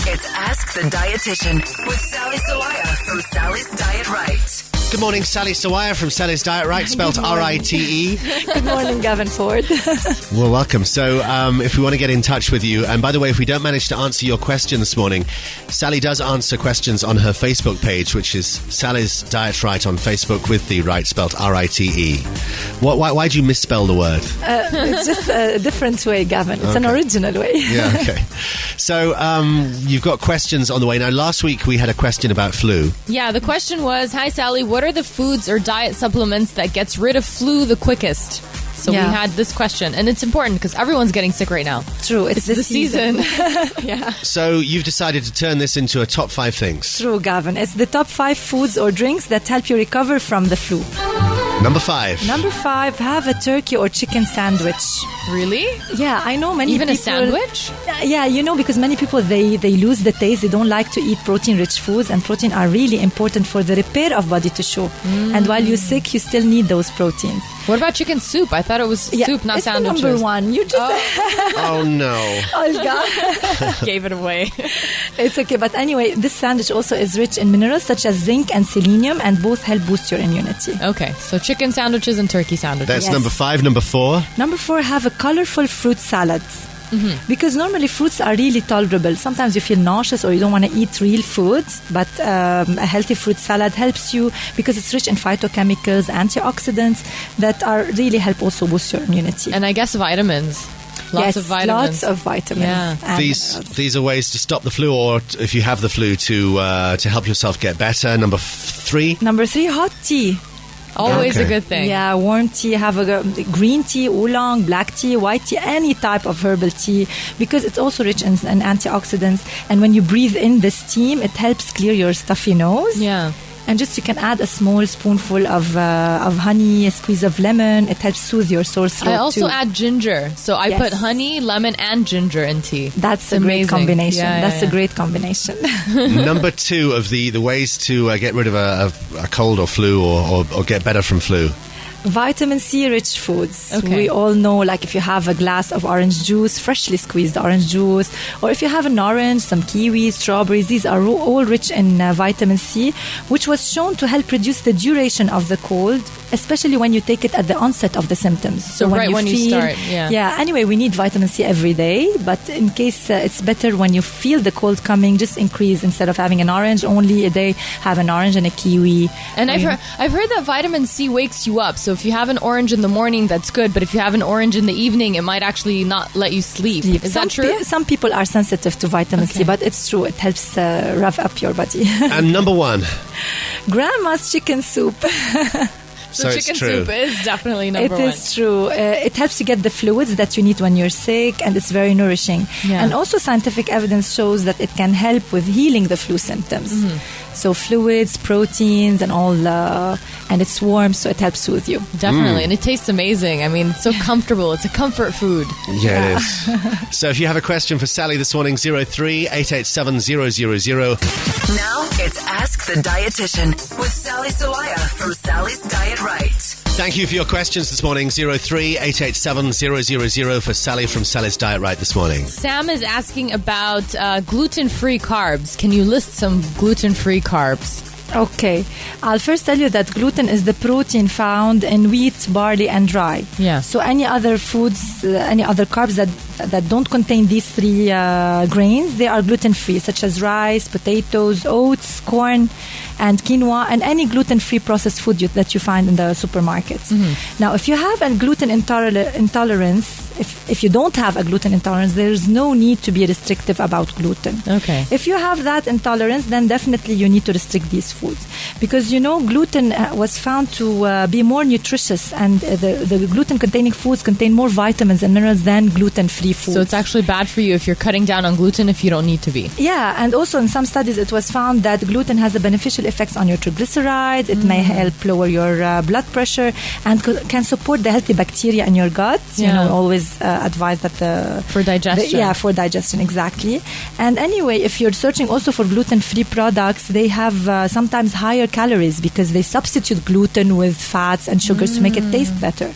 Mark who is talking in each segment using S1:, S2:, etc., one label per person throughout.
S1: it's Ask the Dietitian with Sally Sawaya from Sally's Diet Right.
S2: Good morning, Sally Sawaya from Sally's Diet Right, spelled R-I-T-E.
S3: Good morning, Gavin Ford.
S2: Well, welcome. So, if we want to get in touch with you, and by the way, if we don't manage to answer your question this morning, Sally does answer questions on her Facebook page, which is Sally's Diet Right on Facebook with the right spelled R-I-T-E. Why do you misspell the word?
S3: It's just a different way, Gavin. It's an original way.
S2: Yeah, okay. So, you've got questions on the way. Now, last week we had a question about flu.
S4: Yeah, the question was, hi, Sally, what are the foods or diet supplements that gets rid of flu the quickest? So we had this question, and it's important because everyone's getting sick right now.
S3: True, it's the season.
S4: Yeah.
S2: So you've decided to turn this into a top 5 things.
S3: True, Gavin. It's the top 5 foods or drinks that help you recover from the flu.
S2: Number 5.
S3: Number 5, have a turkey or chicken sandwich.
S4: Really?
S3: Yeah, I know many
S4: Even
S3: people...
S4: Even a sandwich?
S3: Yeah, because many people, they lose the taste. They don't like to eat protein-rich foods, and protein are really important for the repair of body tissue. And while you're sick, you still need those proteins.
S4: What about chicken soup? I thought it was soup, not sandwiches.
S3: It's number 1. You just...
S2: Oh, no.
S3: Olga.
S4: Gave it away.
S3: It's okay. But anyway, this sandwich also is rich in minerals such as zinc and selenium, and both help boost your immunity.
S4: Okay, so chicken sandwiches and turkey sandwiches.
S2: That's number 5. Number 4?
S3: Number 4, have a colorful fruit salad. Because normally fruits are really tolerable. Sometimes you feel nauseous or you don't want to eat real food, but a healthy fruit salad helps you because it's rich in phytochemicals, antioxidants that are really help also boost your immunity.
S4: And I guess vitamins. Lots of vitamins.
S3: Lots of vitamins.
S4: Yeah.
S2: These are ways to stop the flu, or if you have the flu, to help yourself get better. Number 3?
S3: Number 3, hot tea.
S4: Always a good thing.
S3: Yeah, warm tea, have a green tea, oolong, black tea, white tea, any type of herbal tea, because it's also rich in antioxidants. And when you breathe in this steam, it helps clear your stuffy nose.
S4: Yeah.
S3: And just you can add a small spoonful of honey, a squeeze of lemon. It helps soothe your sore throat.
S4: I also add ginger. So I put honey, lemon, and ginger in tea.
S3: That's a great combination. That's a great combination.
S2: Number 2 of the ways to get rid of a cold or flu or get better from flu.
S3: Vitamin C rich foods.
S4: Okay.
S3: We all know, like if you have a glass of orange juice, freshly squeezed orange juice, or if you have an orange, some kiwis, strawberries, these are all rich in vitamin C, which was shown to help reduce the duration of the cold, especially when you take it at the onset of the symptoms.
S4: So right when you start,
S3: Yeah, anyway, we need vitamin C every day, but in case it's better when you feel the cold coming, just increase. Instead of having an orange only a day, have an orange and a kiwi.
S4: And I've heard that vitamin C wakes you up. So if you have an orange in the morning, that's good. But if you have an orange in the evening, it might actually not let you sleep. Is that true?
S3: Some people are sensitive to vitamin C, but it's true. It helps rev up your body.
S2: And number 1?
S3: Grandma's chicken soup.
S4: So chicken soup is definitely number 1.
S3: It is true. It helps you get the fluids that you need when you're sick, and it's very nourishing.
S4: Yeah.
S3: And also scientific evidence shows that it can help with healing the flu symptoms. So fluids, proteins, and all, and it's warm, so it helps soothe you.
S4: Definitely, and it tastes amazing. I mean, it's so comfortable. It's a comfort food.
S2: Yeah, it is. So if you have a question for Sally this morning, 03-887-000.
S1: Now it's Ask the Dietitian with Sally Sawaya from Sally's Diet Right.
S2: Thank you for your questions this morning. 03-887-000 for Sally from Sally's Diet Right this morning.
S4: Sam is asking about gluten-free carbs. Can you list some gluten-free carbs?
S3: Okay. I'll first tell you that gluten is the protein found in wheat, barley, and rye.
S4: Yeah.
S3: So any other foods, any other carbs that don't contain these 3 grains, they are gluten-free, such as rice, potatoes, oats, corn, and quinoa, and any gluten-free processed food that you find in the supermarkets. Now, if you have a gluten intolerance, if you don't have a gluten intolerance, there's no need to be restrictive about gluten.
S4: Okay.
S3: If you have that intolerance, then definitely you need to restrict these foods. Because, gluten was found to be more nutritious, and the gluten-containing foods contain more vitamins and minerals than gluten-free foods.
S4: So it's actually bad for you if you're cutting down on gluten if you don't need to be.
S3: Yeah, and also in some studies it was found that gluten has a beneficial effects on your triglycerides. It may help lower your blood pressure and can support the healthy bacteria in your gut. Always advise that
S4: for digestion.
S3: For digestion, exactly. And anyway, if you're searching also for gluten-free products, they have sometimes higher calories because they substitute gluten with fats and sugars to make it taste better.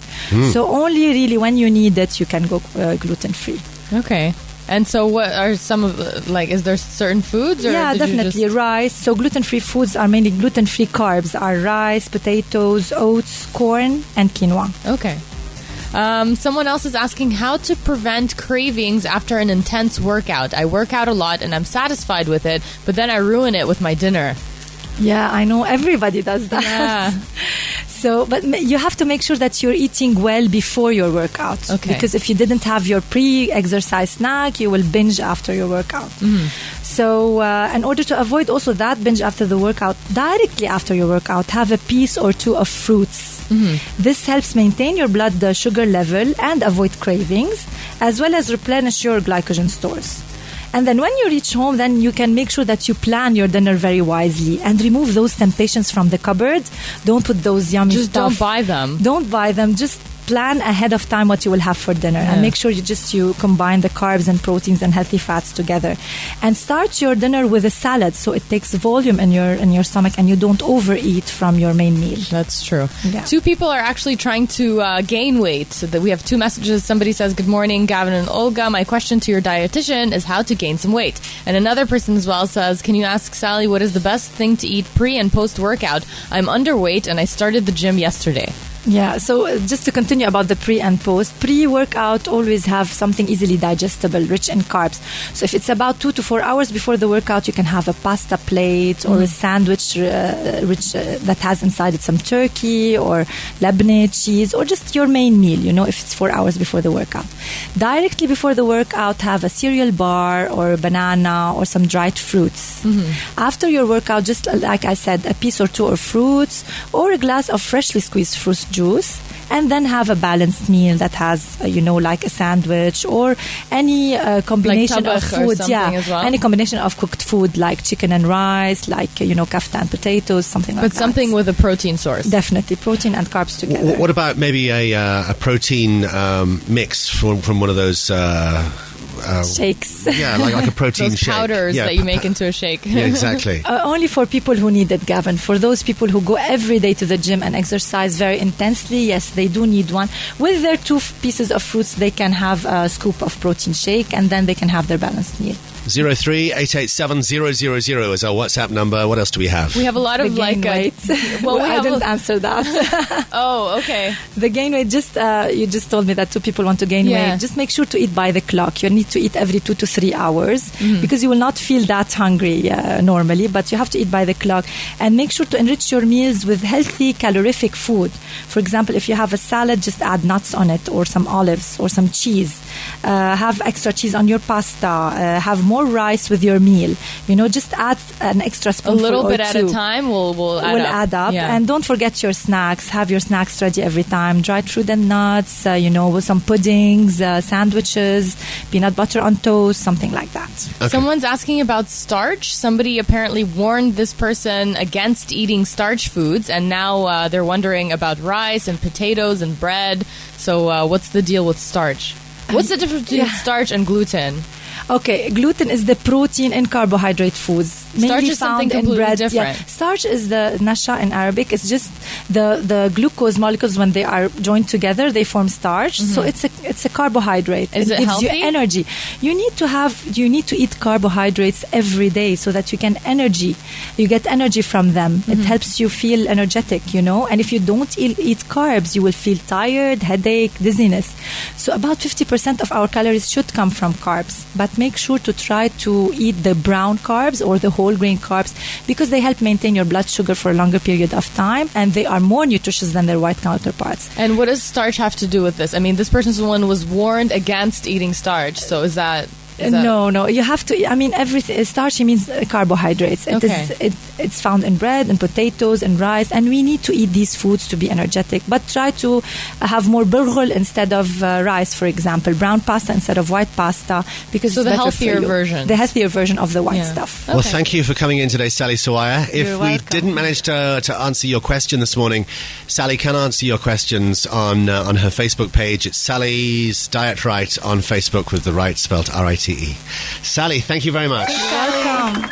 S3: So only really when you need it, you can go gluten-free.
S4: Okay. And so what are some of is there certain foods? Or
S3: Yeah, definitely. Rice. So gluten-free foods are mainly gluten-free carbs are rice, potatoes, oats, corn, and quinoa.
S4: Okay. Someone else is asking how to prevent cravings after an intense workout. I work out a lot and I'm satisfied with it, but then I ruin it with my dinner.
S3: Yeah, I know. Everybody does that.
S4: Yeah.
S3: So, but you have to make sure that you're eating well before your workout.
S4: Okay.
S3: Because if you didn't have your pre-exercise snack, you will binge after your workout.
S4: Mm-hmm.
S3: So, in order to avoid also that binge after the workout, directly after your workout, have a piece or two of fruits. Mm-hmm. This helps maintain your blood sugar level and avoid cravings, as well as replenish your glycogen stores. And then when you reach home, then you can make sure that you plan your dinner very wisely and remove those temptations from the cupboard. Don't put those yummy
S4: Just
S3: stuff.
S4: don't buy them.
S3: Don't buy them. Just plan ahead of time what you will have for dinner, and make sure you combine the carbs and proteins and healthy fats together, and start your dinner with a salad so it takes volume in your stomach and you don't overeat from your main meal.
S4: That's true.
S3: Yeah.
S4: 2 people are actually trying to gain weight. So that we have 2 messages. Somebody says, good morning, Gavin and Olga. My question to your dietitian is how to gain some weight. And another person as well says, can you ask Sally what is the best thing to eat pre and post workout? I'm underweight and I started the gym yesterday.
S3: Yeah, so just to continue about the pre and post. Pre-workout always have something easily digestible, rich in carbs. So if it's about 2 to 4 hours before the workout, you can have a pasta plate or a sandwich that has inside it some turkey or Lebanese cheese, or just your main meal, if it's 4 hours before the workout. Directly before the workout, have a cereal bar or a banana or some dried fruits. Mm-hmm. After your workout, just like I said, a piece or two of fruits or a glass of freshly squeezed fruit juice, and then have a balanced meal that has, like a sandwich or any combination
S4: like
S3: of food.
S4: As well?
S3: Any combination of cooked food like chicken and rice, like, kaftan potatoes, something like that.
S4: But something with a protein source.
S3: Definitely, protein and carbs together.
S2: What about maybe a protein mix from one of those...
S3: shakes.
S2: Yeah, like a protein
S4: those
S2: shake.
S4: powders that you make into a shake.
S2: Yeah, exactly.
S3: Only for people who need it, Gavin. For those people who go every day to the gym and exercise very intensely, yes, they do need one. With their 2 pieces of fruits, they can have a scoop of protein shake, and then they can have their balanced meal.
S2: 03-887-000 is our WhatsApp number. What else do we have?
S4: We have a lot of
S3: weight.
S4: Well,
S3: I didn't answer that.
S4: Oh, okay.
S3: The gain weight, you just told me that 2 people want to gain weight. Just make sure to eat by the clock. You need to eat every 2 to 3 hours because you will not feel that hungry normally, but you have to eat by the clock. And make sure to enrich your meals with healthy calorific food. For example, if you have a salad, just add nuts on it or some olives or some cheese. Have extra cheese on your pasta. Have more rice with your meal. Just add an extra spoonful.
S4: A little bit
S3: or
S4: at
S3: two.
S4: a time will add up.
S3: Yeah. And don't forget your snacks. Have your snacks ready every time. Dried fruit and nuts, with some puddings, sandwiches, peanut butter on toast, something like that.
S2: Okay.
S4: Someone's asking about starch. Somebody apparently warned this person against eating starch foods, and now they're wondering about rice and potatoes and bread. So what's the deal with starch? What's the difference between starch and gluten?
S3: Okay, gluten is the protein in carbohydrate foods.
S4: Starch is something completely different.
S3: Yeah. Starch is the nasha in Arabic. It's just the glucose molecules, when they are joined together, they form starch. Mm-hmm. So it's a carbohydrate.
S4: Is it
S3: gives
S4: healthy?
S3: you energy. You need to eat carbohydrates every day so that you get energy from them. Mm-hmm. It helps you feel energetic, And if you don't eat carbs, you will feel tired, headache, dizziness. So about 50% of our calories should come from carbs. But make sure to try to eat the brown carbs or the whole grain carbs, because they help maintain your blood sugar for a longer period of time, and they are more nutritious than their white counterparts.
S4: And what does starch have to do with this? I mean, this person's one was warned against eating starch. So is that...
S3: No. You have to. Everything. Starchy means carbohydrates. It's found in bread and potatoes and rice, and we need to eat these foods to be energetic. But try to have more burghul instead of rice, for example, brown pasta instead of white pasta, because
S4: so
S3: it's
S4: the
S3: better
S4: healthier
S3: for you.
S4: version.
S3: The healthier version of the white stuff.
S2: Well, thank you for coming in today, Sally Sawaya. If
S3: You're
S2: we
S3: welcome.
S2: didn't manage to answer your question this morning, Sally can answer your questions on her Facebook page. It's Sally's Diet Right on Facebook, with the right spelled R-I-T-E. Sally, thank you very much.
S3: Welcome.